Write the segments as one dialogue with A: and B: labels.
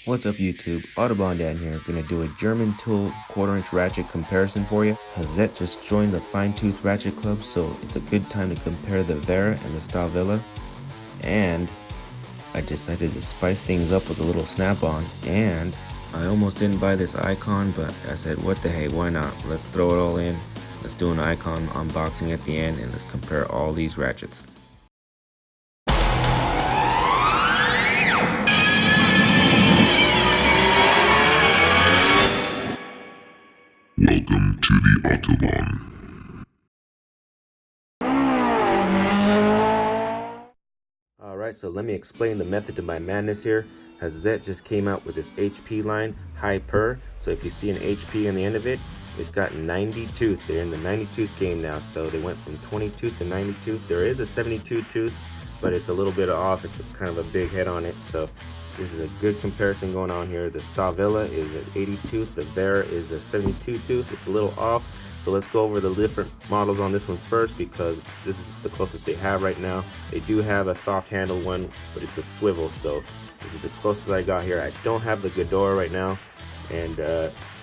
A: What's up YouTube, Audubon Dan here, gonna do a German tool 1/4" ratchet comparison for you. Hazet just joined the Fine Tooth Ratchet Club, so it's a good time to compare the Wera and the Stahlwille. And I decided to spice things up with a little snap-on, and I almost didn't buy this icon, but I said what the hey, why not? Let's throw it all in, let's do an icon unboxing at the end, and let's compare all these ratchets.
B: Welcome to the Autobahn.
A: Alright, so let me explain the method to my madness here. Hazet just came out with this HP line, high per. So if you see an HP on the end of it, it's got 90 tooth. They're in the 90 tooth game now. So they went from 20 tooth to 90 tooth. There is a 72 tooth, but it's a little bit off. It's kind of a big head on it. So this is a good comparison going on here. The Stahlwille is an 80 tooth. The Wera is a 72 tooth. It's a little off. So let's go over the different models on this one first, because this is the closest they have right now. They do have a soft handle one, but it's a swivel, so this is the closest I got here. I don't have the Ghidorah right now, and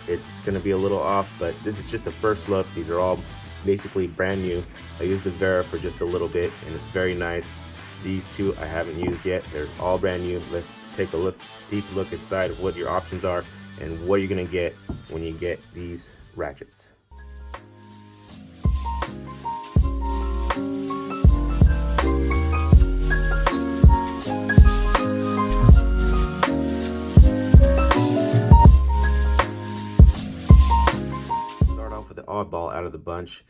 A: it's gonna be a little off, but this is just a first look. These are all basically brand new. I used the Wera for just a little bit, and it's very nice. These two I haven't used yet. They're all brand new. Let's take a deep look inside of what your options are and what you're gonna get when you get these ratchets. The oddball out of the bunch.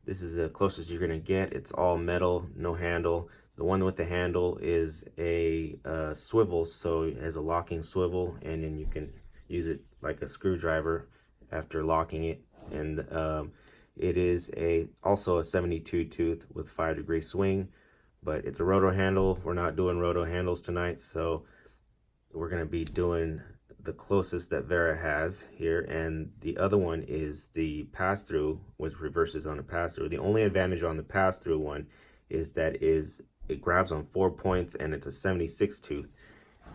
A: This is the closest you're gonna get. It's all metal, no handle. The one with the handle is a swivel, so it has a locking swivel, and then you can use it like a screwdriver after locking it. And it is also a 72 tooth with 5-degree swing, but it's a roto handle. We're not doing roto handles tonight, so we're gonna be doing the closest that Wera has here, and the other one is the pass-through, which reverses on the pass-through. The only advantage on the pass-through one is that it grabs on 4 points, and it's a 76 tooth.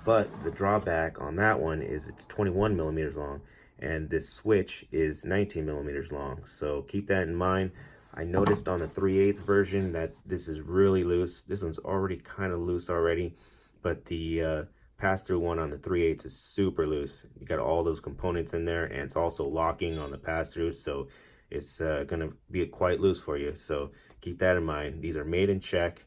A: But the drawback on that one is it's 21 millimeters long, and this switch is 19 millimeters long. So keep that in mind. I noticed on the 3/8 version that this is really loose. This one's already kind of loose already, but the pass-through one on the 3/8 is super loose. You got all those components in there, and it's also locking on the pass-through, so it's gonna be quite loose for you. So keep that in mind. These are made in Czech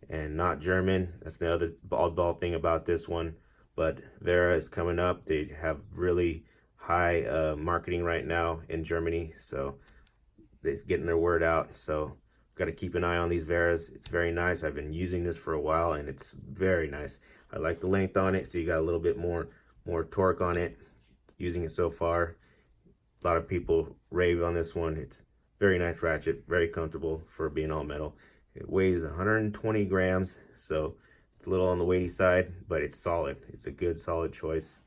A: and not German. That's the other oddball thing about this one. But Wera is coming up. They have really high marketing right now in Germany, so they're getting their word out. So got to keep an eye on these Weras. It's very nice. I've been using this for a while, and it's very nice. I like the length on it, so you got a little bit more torque on it. Using it so far, a lot of people rave on this one. It's very nice ratchet, very comfortable for being all metal. It weighs 120 grams, so it's a little on the weighty side, but it's solid. It's a good, solid choice.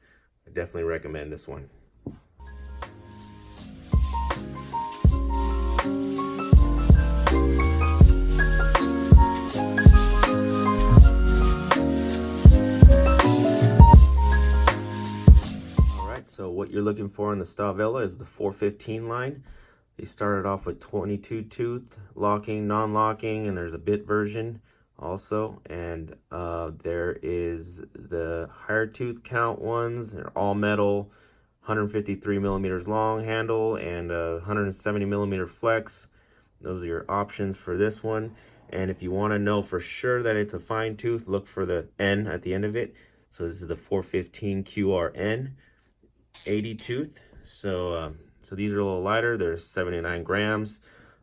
A: I definitely recommend this one. So what you're looking for in the Stahlwille is the 415 line. They started off with 22 tooth, locking, non-locking, and there's a bit version also. And there is the higher tooth count ones. They're all metal, 153 millimeters long handle, and 170 millimeter flex. Those are your options for this one. And if you want to know for sure that it's a fine tooth, look for the N at the end of it. So this is the 415 QRN. 80 tooth, so these are a little lighter. They're 79 grams.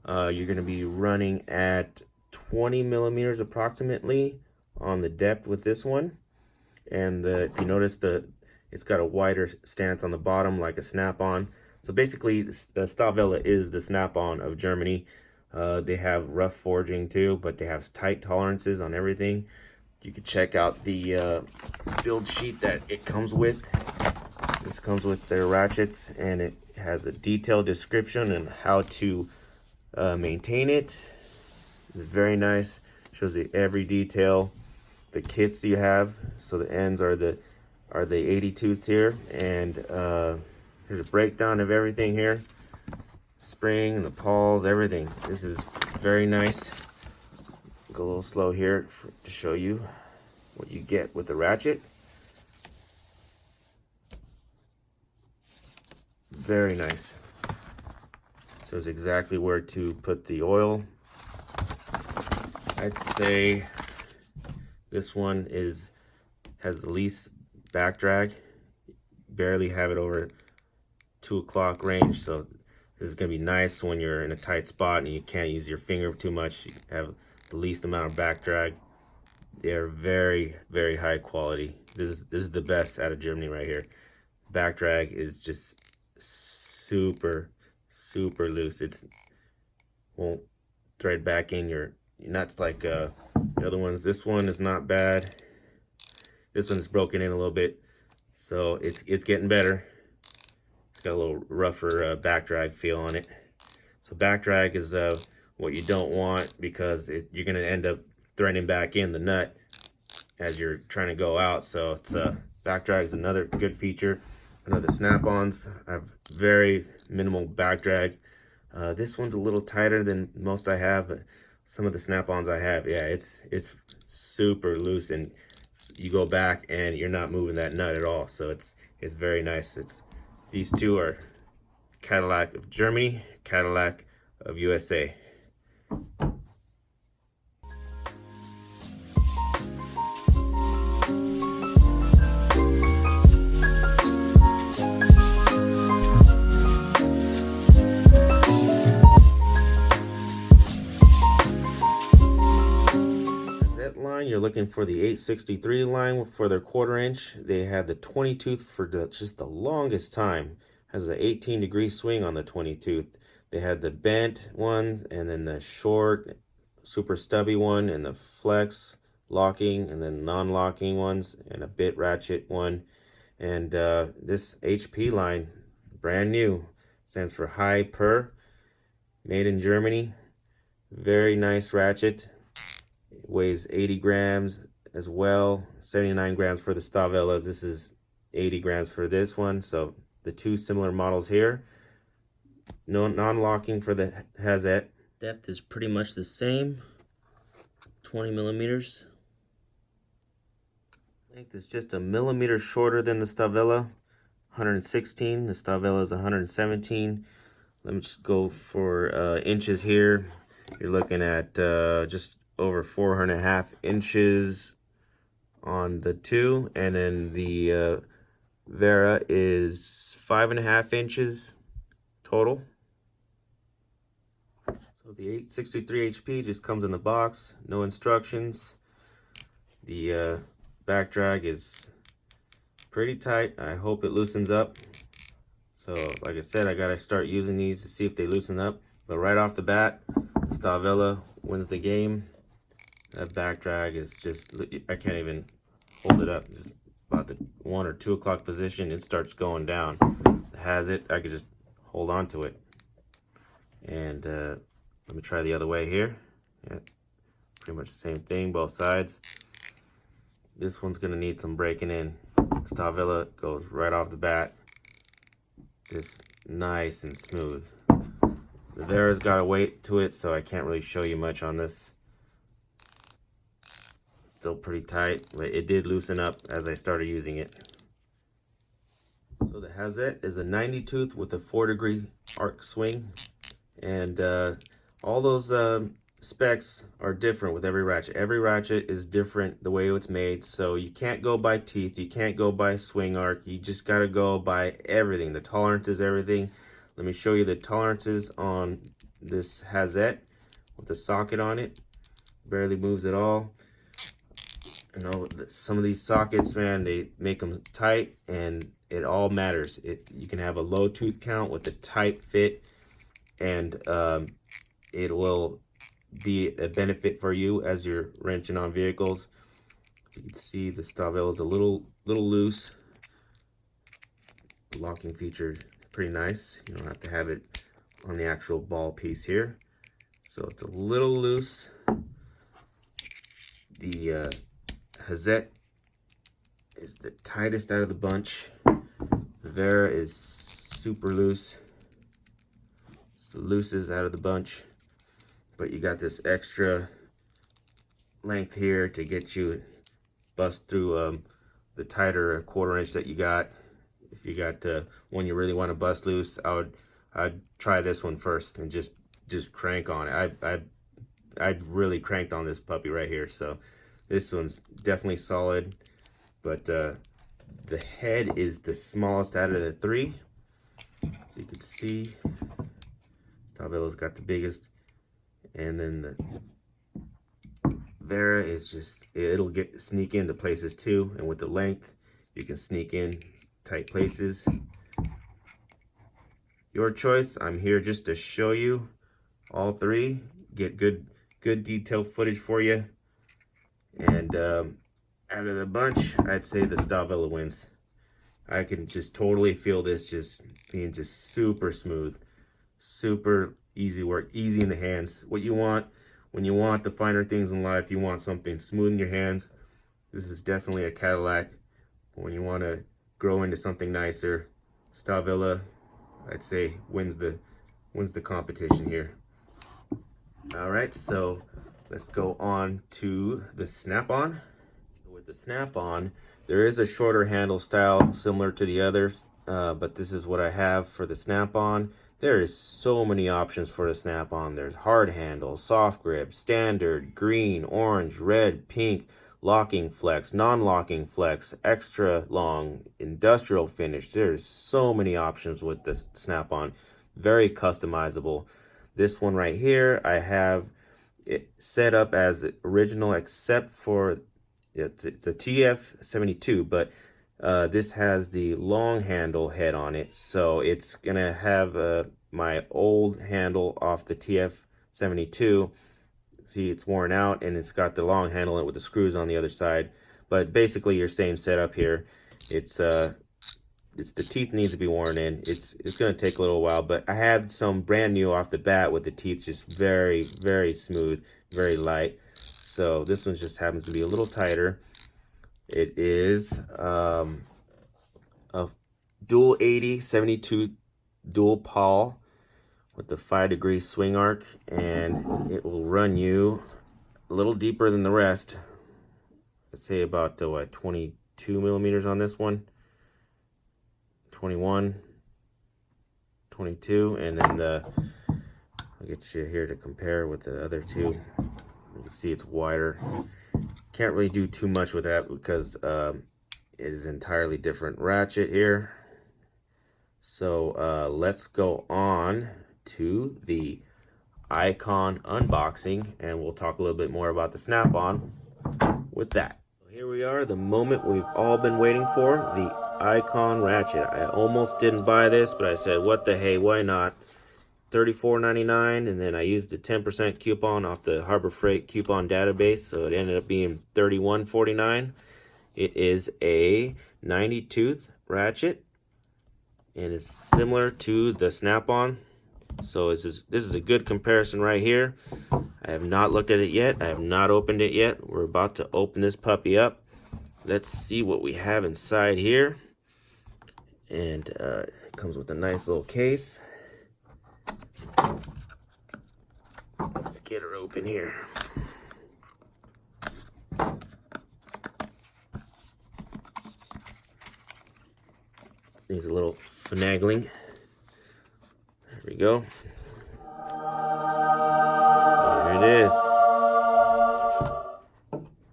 A: You're going to be running at 20 millimeters approximately on the depth with this one, and if you notice, it's got a wider stance on the bottom like a snap-on. So basically the Stahlwille is the snap-on of Germany. They have rough forging too, but they have tight tolerances on everything. You can check out the build sheet that it comes with. This comes with their ratchets, and it has a detailed description on how to maintain it. It's very nice. Shows you every detail, the kits you have. So the ends are are the 80 tooths here, and here's a breakdown of everything here. Spring, the pawls, everything. This is very nice. Go a little slow here to show you what you get with the Ratchet. Very nice. Shows exactly where to put the oil. I'd say this one has the least back drag. Barely have it over 2 o'clock range, so this is gonna be nice when you're in a tight spot and you can't use your finger too much. You have the least amount of back drag. They are very, very high quality. This is the best out of Germany right here. Back drag is just super loose. It's won't thread back in your nuts like the other ones. This one is not bad. This one's broken in a little bit, so it's getting better. It's got a little rougher back drag feel on it. So back drag is what you don't want, because you're gonna end up threading back in the nut as you're trying to go out. So it's back drag is another good feature. I know the snap-ons have very minimal back drag. This one's a little tighter than most I have, but some of the snap-ons I have, yeah, it's super loose, and you go back and you're not moving that nut at all. So it's very nice. These two are Cadillac of Germany, Cadillac of USA. Line, you're looking for the 863 line for their 1/4 inch. They had the 20 tooth for just the longest time. Has an 18-degree swing on the 20 tooth. They had the bent one, and then the short, super stubby one, and the flex locking, and then non-locking ones, and a bit ratchet one. And this HP line, brand new, stands for high per, made in Germany. Very nice ratchet. Weighs 80 grams as well, 79 grams for the Stahlwille. This is 80 grams for this one. So the two similar models here. No non-locking for the Hazet. Depth is pretty much the same, 20 millimeters. Length is just a millimeter shorter than the Stahlwille, 116. The Stahlwille is 117. Let me just go for inches here. You're looking at just over 4.5 inches on the two, and then the Wera is 5.5 inches total. So the 863 HP just comes in the box, no instructions. The back drag is pretty tight. I hope it loosens up. So like I said, I gotta start using these to see if they loosen up. But right off the bat, Stahlwille wins the game. That back drag is just, I can't even hold it up. Just about the 1 or 2 o'clock position, it starts going down. The Hazet, I could just hold on to it. And let me try the other way here. Yeah, pretty much the same thing, both sides. This one's gonna need some breaking in. Stahlwille goes right off the bat. Just nice and smooth. The Wera's got a weight to it, so I can't really show you much on this. Still pretty tight, but it did loosen up as I started using it. So the Hazet is a 90 tooth with a 4-degree arc swing, and all those specs are different with every ratchet. Every ratchet is different the way it's made, so you can't go by teeth, you can't go by swing arc, you just got to go by everything. The tolerances, everything. Let me show you the tolerances on this Hazet with the socket on it. Barely moves at all. You know, some of these sockets, man, they make them tight, and it all matters. You can have a low tooth count with a tight fit, and it will be a benefit for you as you're wrenching on vehicles. You can see the Stahlwille is a little loose. The locking feature pretty nice. You don't have to have it on the actual ball piece here, so it's a little loose. The Hazet is the tightest out of the bunch. The Wera is super loose. It's the loosest out of the bunch. But you got this extra length here to get you bust through the tighter 1/4 inch that you got. If you got one you really want to bust loose, I'd try this one first and just crank on it. I'd really cranked on this puppy right here. So this one's definitely solid, but the head is the smallest out of the 3. So you can see Stahlwille's got the biggest, and then the Wera is just, it'll sneak into places too, and with the length you can sneak in tight places. Your choice. I'm here just to show you all 3, get good detailed footage for you, and out of the bunch, I'd say the Stahlwille wins. I can just totally feel this just being just super smooth, super easy work, easy in the hands. What you want when you want the finer things in life, you want something smooth in your hands. This is definitely a Cadillac. When you want to grow into something nicer, Stahlwille, I'd say, wins the competition here. All right, so let's go on to the snap-on. With the snap-on, there is a shorter handle style similar to the others, but this is what I have for the snap-on. There is so many options for the snap-on. There's hard handle, soft grip, standard, green, orange, red, pink, locking flex, non-locking flex, extra long, industrial finish. There's so many options with this snap-on. Very customizable. This one right here, I have it set up as original except for it's a TF72, but this has the long handle head on it, so it's gonna have my old handle off the TF72. See, it's worn out, and it's got the long handle with the screws on the other side. But basically, your same setup here. It's the teeth needs to be worn in. It's gonna take a little while, but I had some brand new off the bat with the teeth just very smooth, very light. So this one just happens to be a little tighter. It is a dual 80/72 dual pawl with the 5-degree swing arc, and it will run you a little deeper than the rest. Let's say about 22 millimeters on this one, 21, 22, and then I'll get you here to compare with the other 2. You can see it's wider. Can't really do too much with that because it is entirely different ratchet here. So let's go on to the icon unboxing, and we'll talk a little bit more about the snap-on with that. Here we are, the moment we've all been waiting for, the icon ratchet. I almost didn't buy this, but I said, what the hey, why not? $34.99, and then I used the 10% coupon off the Harbor Freight coupon database, so it ended up being $31.49. It is a 90-tooth ratchet, and it's similar to the snap-on. So this is a good comparison right here. I have not looked at it yet. I have not opened it yet. We're about to open this puppy up. Let's see what we have inside here. And it comes with a nice little case. Let's get her open here. Needs a little finagling. There we go. There it is.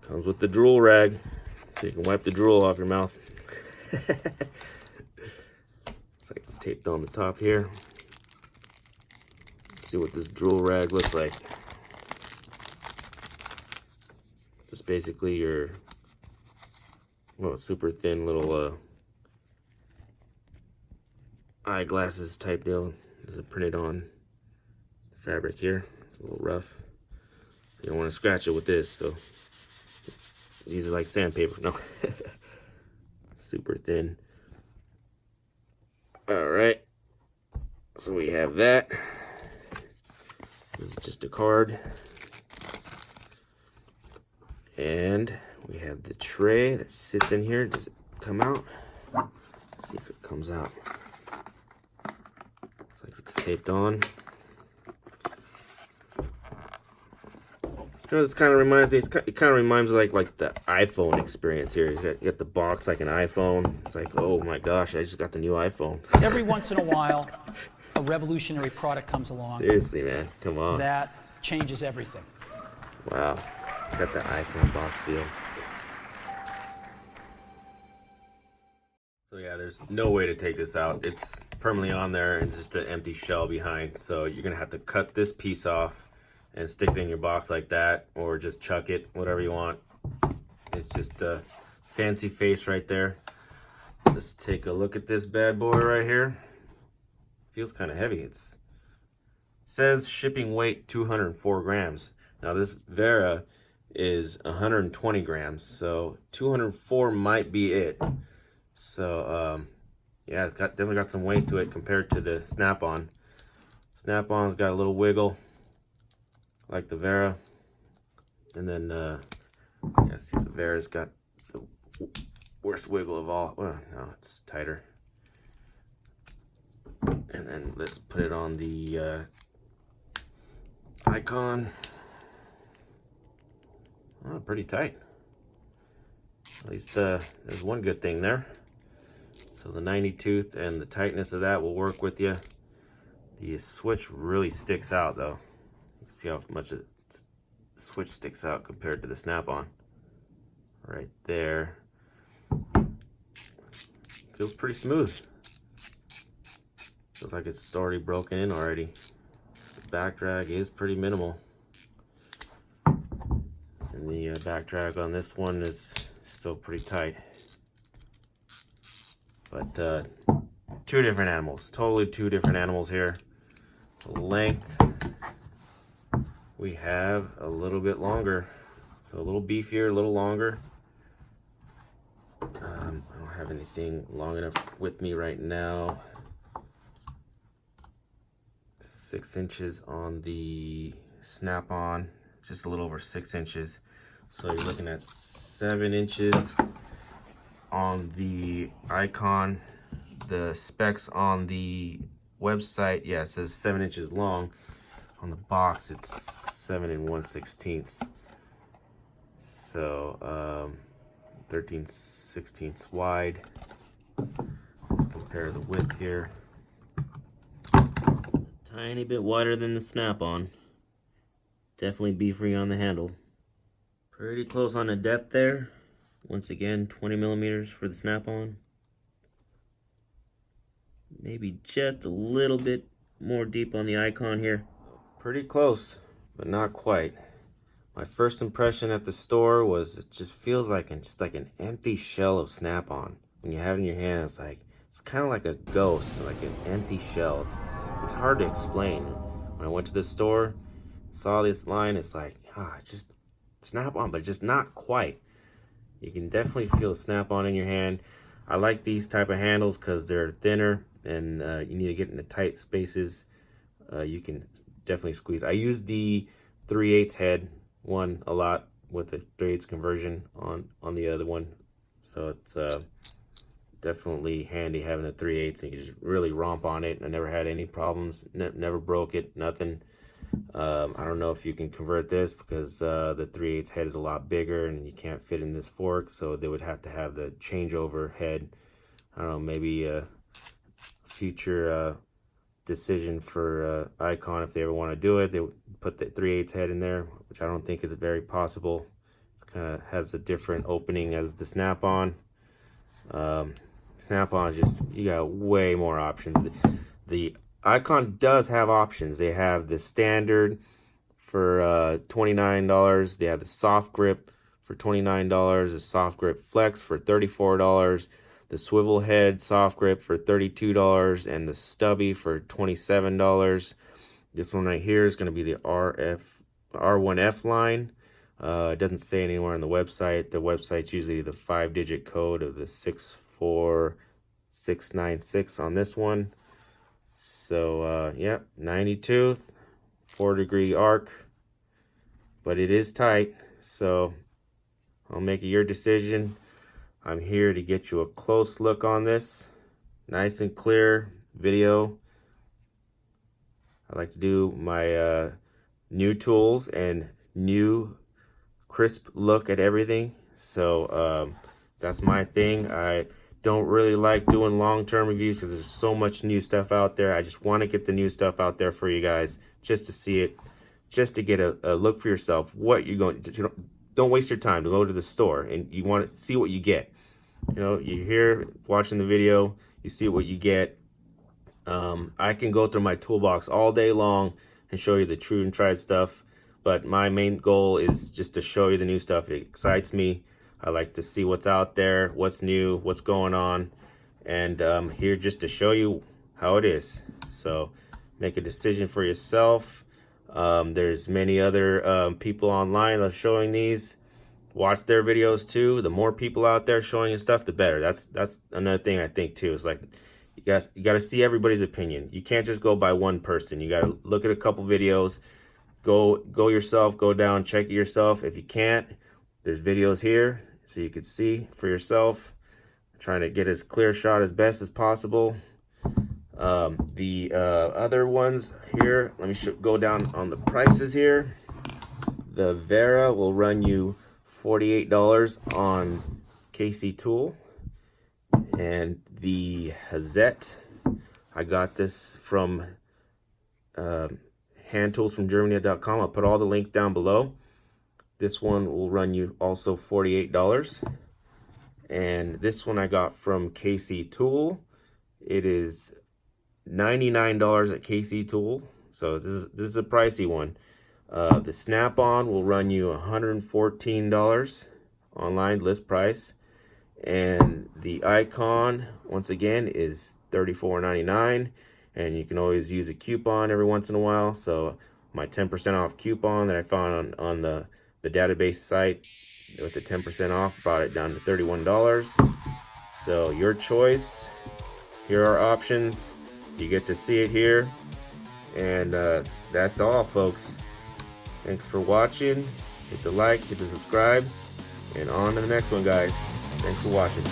A: Comes with the drool rag, so you can wipe the drool off your mouth. It's like it's taped on the top here. Let's see what this drool rag looks like. Just basically your super thin little eyeglasses type deal. This is printed on fabric here. It's a little rough. You don't want to scratch it with this, so these are like sandpaper. No. Super thin. Alright. So we have that. This is just a card. And we have the tray that sits in here. Does it come out? Let's see if it comes out. Looks like it's taped on. You know, this kind of reminds me. It kind of reminds me like the iPhone experience here. You got the box like an iPhone. It's like, oh my gosh, I just got the new iPhone.
C: Every once in a while, a revolutionary product comes along.
A: Seriously, man, come on.
C: That changes everything.
A: Wow, got the iPhone box feel. So yeah, there's no way to take this out. It's permanently on there and it's just an empty shell behind. So you're gonna have to cut this piece off and stick it in your box like that, or just chuck it, whatever you want. It's just a fancy face right there. Let's take a look at this bad boy right here. Feels kind of heavy. It says shipping weight 204 grams. Now this Wera is 120 grams, so 204 might be it. So yeah, it's definitely got some weight to it compared to the Snap-on. Snap-on's got a little wiggle like the Wera, and then yeah, see, the Wera's got the worst wiggle of all. Well, no, it's tighter. And then let's put it on the icon. Oh, pretty tight. At least there's one good thing there. So the 90 tooth and the tightness of that will work with you. The switch really sticks out though. See how much the switch sticks out compared to the Snap-on. Right there. Feels pretty smooth. Feels like it's already broken in already. The back drag is pretty minimal. And the back drag on this one is still pretty tight. But two different animals. Totally two different animals here. The length, we have a little bit longer, so a little beefier, a little longer. I don't have anything long enough with me right now. 6 inches on the Snap-on, just a little over 6 inches. So you're looking at 7 inches on the icon. The specs on the website, yeah, it says 7 inches long. On the box, it's 7 1/16. So 13/16 wide. Let's compare the width here. Tiny bit wider than the Snap-on. Definitely beefier on the handle. Pretty close on the depth there. Once again, 20 millimeters for the Snap-on. Maybe just a little bit more deep on the icon here. Pretty close, but not quite. My first impression at the store was it just feels like just like an empty shell of Snap-on. When you have it in your hand, it's kind of like a ghost, like an empty shell. It's hard to explain. When I went to the store, saw this line, it's like, just Snap-on, but just not quite. You can definitely feel Snap-on in your hand. I like these type of handles because they're thinner and you need to get into tight spaces. You can definitely squeeze. I use the 3/8 head one a lot with the 3/8 conversion on the other one. So it's definitely handy having a 3/8 and you just really romp on it. I never had any problems, never broke it, nothing. I don't know if you can convert this because the 3/8 head is a lot bigger and you can't fit in this fork, so they would have to have the changeover head. I don't know, maybe a future decision for Icon, if they ever want to do it, they would put the 3/8 head in there, which I don't think is very possible. It kind of has a different opening as the Snap-on. Snap-on, just, you got way more options. The Icon does have options. They have the standard for $29. They have the soft grip for $29, the soft grip flex for $34, the swivel head soft grip for $32, and the stubby for $27. This one right here is going to be the R1F line. It doesn't say anywhere on the website. The website's usually the 5-digit code of the 64696 on this one. So yeah, 90 tooth, 4-degree arc, but it is tight. So I'll make it your decision. I'm here to get you a close look on this. Nice and clear video. I like to do my new tools and new crisp look at everything. So that's my thing. I don't really like doing long-term reviews because there's so much new stuff out there. I just want to get the new stuff out there for you guys, just to see it, just to get a look for yourself. What you're going to, don't waste your time to go to the store and you want to see what you get. You know, you're here watching the video, you see what you get. I can go through my toolbox all day long and show you the true and tried stuff, but my main goal is just to show you the new stuff. It excites me. I like to see what's out there, what's new, what's going on, and I'm here just to show you how it is. So make a decision for yourself. There's many other people online that are showing these. Watch their videos too. The more people out there showing you stuff, the better. That's another thing I think too. It's like you got to see everybody's opinion. You can't just go by one person. You got to look at a couple videos. Go yourself. Go down, check it yourself. If you can't, there's videos here so you can see for yourself. I'm trying to get as clear shot as best as possible. The other ones here, let me go down on the prices here. The Wera will run you $48 on KC Tool, and the Hazet, I got this from handtoolsfromgermany.com. I'll put all the links down below. This one will run you also $48, and this one I got from KC Tool. It is $99 at KC Tool, so this is a pricey one. The snap-on will run you $114 online list price, and the icon once again is $34.99, and you can always use a coupon every once in a while. So my 10% off coupon that I found on the database site with the 10% off brought it down to $31. So your choice. Here are options. You get to see it here, and that's all, folks. Thanks for watching. Hit the like, hit the subscribe, and on to the next one, guys. Thanks for watching.